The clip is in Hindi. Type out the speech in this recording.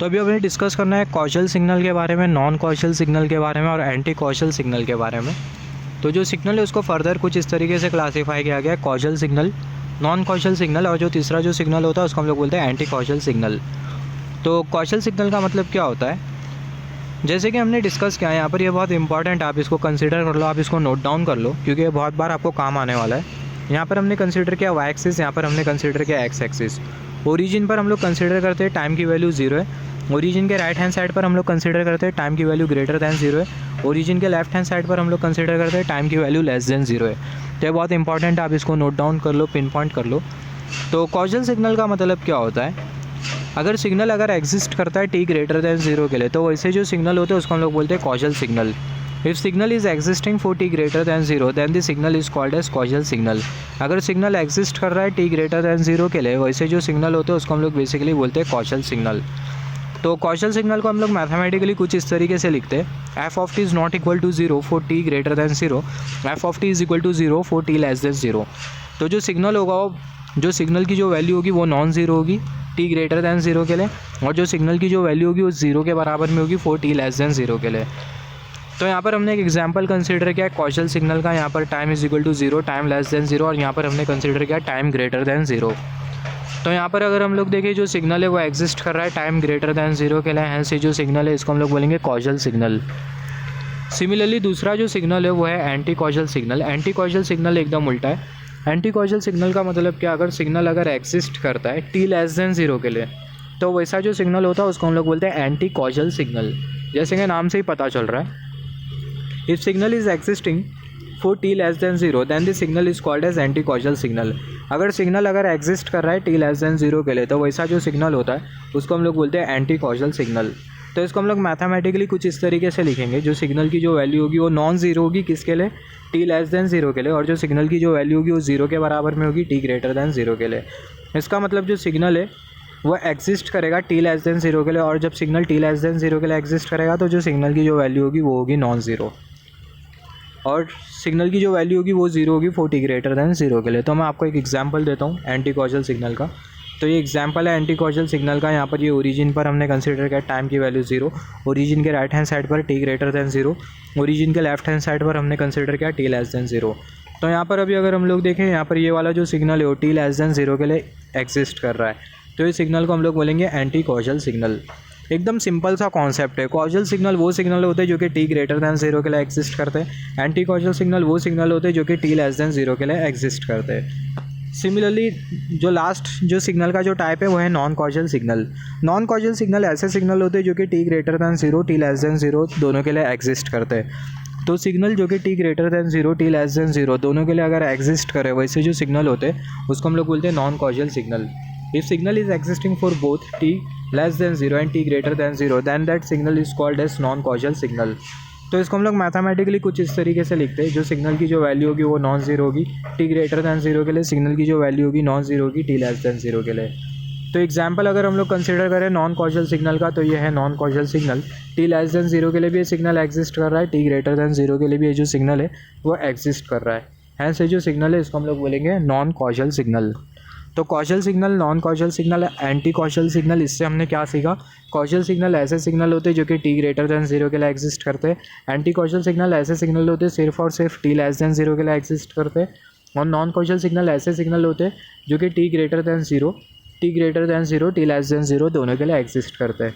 तो अभी हमें डिस्कस करना है कॉशल सिग्नल के बारे में, नॉन कॉशल सिग्नल के बारे में और एंटी कॉशल सिग्नल के बारे में। तो जो सिग्नल है उसको फर्दर कुछ इस तरीके से क्लासीफाई किया गया है, कॉशल सिग्नल, नॉन कॉशल सिग्नल और जो तीसरा जो सिग्नल होता है उसको हम लोग बोलते हैं एंटी कॉशल सिग्नल। तो कॉशल सिग्नल का मतलब क्या होता है, जैसे कि हमने डिस्कस किया है यहाँ पर, ये बहुत इंपॉर्टेंट, आप इसको कंसिडर कर लो, आप इसको नोट डाउन कर लो क्योंकि ये बहुत बार आपको काम आने वाला है। यहाँ पर हमने कंसिडर किया वाई एक्सिस, यहाँ पर हमने कंसिडर किया एक्स एक्सिस। ओरिजिन पर हम लोग कंसिडर करते हैं टाइम की वैल्यू 0 है, ओरिजिन के राइट हैंड साइड पर हम लोग कंसिडर करते हैं टाइम की वैल्यू ग्रेटर दैन 0 है, ओरिजिन के लेफ्ट हैंड साइड पर हम लोग कंसिडर करते हैं टाइम की वैल्यू लेस दैन 0 है। तो ये बहुत इंपॉर्टेंट है, आप इसको नोट डाउन कर लो, पिन पॉइंट कर लो। तो कॉशल सिग्नल का मतलब क्या होता है, अगर सिग्नल अगर एग्जिस्ट करता है t ग्रेटर दैन 0 के लिए, तो वैसे जो सिग्नल होते हैं उसको हम लोग बोलते हैं causal signal. If signal is existing for t greater than 0 then the signal is called as causal signal. अगर सिग्नल एग्जिस्ट कर रहा है t ग्रेटर दैन 0 के लिए, वैसे जो सिग्नल होते हैं उसको हम लोग बेसिकली बोलते हैं कॉशल सिग्नल। तो कॉशल सिग्नल को हम लोग मैथमेटिकली कुछ इस तरीके से लिखते हैं, f of t is not equal to 0 for t greater than 0, f of t is equal to 0 for t less than 0। तो जो सिग्नल होगा वो, जो सिग्नल की जो वैल्यू होगी वो नॉन ज़ीरो होगी t ग्रेटर दैन 0 के लिए, और जो सिग्नल की जो वैल्यू होगी वो 0 के बराबर में होगी फॉर t लेस दैन 0 के लिए। तो यहाँ पर हमने एक एग्जांपल कंसीडर किया कॉशल सिग्नल का, यहाँ पर time is equal to 0, time less than 0, और यहाँ पर हमने कंसीडर किया टाइम ग्रेटर दैन 0। तो यहाँ पर अगर हम लोग देखें जो सिग्नल है वो एग्जिस्ट कर रहा है टाइम ग्रेटर दैन 0 के लिए, हैंस ये जो सिग्नल है इसको हम लोग बोलेंगे कॉशल सिग्नल। सिमिलरली दूसरा जो सिग्नल है वो है anti causal signal. Anti causal signal एकदम उल्टा है। एंटी कॉशल सिग्नल का मतलब क्या, अगर सिग्नल अगर एग्जिस्ट करता है t लेस दैन 0 के लिए, तो वैसा जो सिग्नल होता है उसको हम लोग बोलते हैं एंटी कॉशल सिग्नल। जैसे कि नाम से ही पता चल रहा है, if signal is existing for t less than 0 then the signal is called as anti causal signal. अगर सिग्नल अगर एग्जिस्ट कर रहा है t लेस दैन 0 के लिए, तो वैसा जो सिग्नल होता है उसको हम लोग बोलते हैं एंटी कॉशल सिग्नल। तो इसको हम लोग मैथमेटिकली कुछ इस तरीके से लिखेंगे, जो सिग्नल की जो वैल्यू होगी वो नॉन ज़ीरो होगी किसके लिए, t लेस दैन 0 के लिए, और जो सिग्नल की जो वैल्यू होगी वो 0 के बराबर में होगी t ग्रेटर दैन 0 के लिए। इसका मतलब जो सिग्नल है वो एग्जिस्ट करेगा t लेस दैन 0 के लिए, और जब सिग्नल t लेस दैन 0 के लिए एग्जिस्ट करेगा तो जो सिग्नल की जो वैल्यू होगी वो होगी नॉन ज़ीरो, और सिग्नल की जो वैल्यू होगी वो 0 होगी फॉर t ग्रेटर दैन 0 के लिए। तो मैं आपको एक एग्जांपल देता हूँ एंटी कॉशल सिग्नल का। तो ये एग्जांपल है एंटी कॉशल सिग्नल का। यहाँ पर ये ओरिजिन पर हमने कंसीडर किया टाइम की वैल्यू 0, ओरिजिन के राइट हैंड साइड पर t ग्रेटर दैन 0, ओरिजिन के लेफ्ट हैंड साइड पर हमने कंसीडर किया t लेस दैन 0। तो यहाँ पर अभी अगर हम लोग देखें, यहाँ पर ये वाला जो सिग्नल है वो t लेस दैन 0 के लिए एग्जिस्ट कर रहा है, तो ये सिग्नल को हम लोग बोलेंगे एंटी कॉशल सिग्नल। एकदम सिंपल सा कॉन्सेप्ट है। कॉशल सिग्नल वो सिग्नल होते हैं जो कि t ग्रेटर दैन 0 के लिए एग्जिस्ट करते हैं, एंटी कॉशल सिग्नल वो सिग्नल होते हैं जो कि t लेस दैन 0 के लिए एग्जिस्ट करते हैं। सिमिलरली जो लास्ट जो सिग्नल का जो टाइप है वो है non causal signal. Non causal signal ऐसे सिग्नल होते हैं जो कि t greater than 0, t less than 0 दोनों के लिए एग्जिस्ट करते हैं। तो सिग्नल जो कि t greater than 0, t less than 0 दोनों के लिए अगर एग्जिस्ट करे, वैसे जो सिग्नल होते हैं उसको हम लोग बोलते हैं non causal signal. If signal is existing for both t less than 0 and t greater than 0 then that signal is called as non causal signal. तो इसको हम लोग मैथमेटिकली कुछ इस तरीके से लिखते हैं, जो सिग्नल की जो वैल्यू होगी वो नॉन ज़ीरो होगी t ग्रेटर दैन 0 के लिए, सिग्नल की जो वैल्यू होगी नॉन ज़ीरो होगी t लेस दैन 0 के लिए। तो एग्जांपल अगर हम लोग कंसीडर करें नॉन कॉशल सिग्नल का, तो ये है non causal signal. t less than 0 के लिए भी ये सिग्नल एग्जिस्ट कर रहा है, t ग्रेटर दैन 0 के लिए भी ये जो सिग्नल है वो एग्जिस्ट कर रहा है, हैंस ये जो सिग्नल है इसको हम लोग बोलेंगे नॉन कॉशल सिग्नल। तो causal signal, non causal signal, anti causal signal, इससे हमने क्या सीखा, कॉशल सिग्नल ऐसे सिग्नल होते हैं जो कि t ग्रेटर दैन 0 के लिए एग्जिस्ट करते हैं, एंटी कॉशल सिग्नल ऐसे सिग्नल होते हैं सिर्फ और सिर्फ t लेस दैन 0 के लिए एग्जिस्ट करते हैं, और नॉन कॉशल सिग्नल ऐसे सिग्नल होते हैं जो कि t greater than 0, t less than 0 दोनों के लिए एग्जिस्ट करते हैं।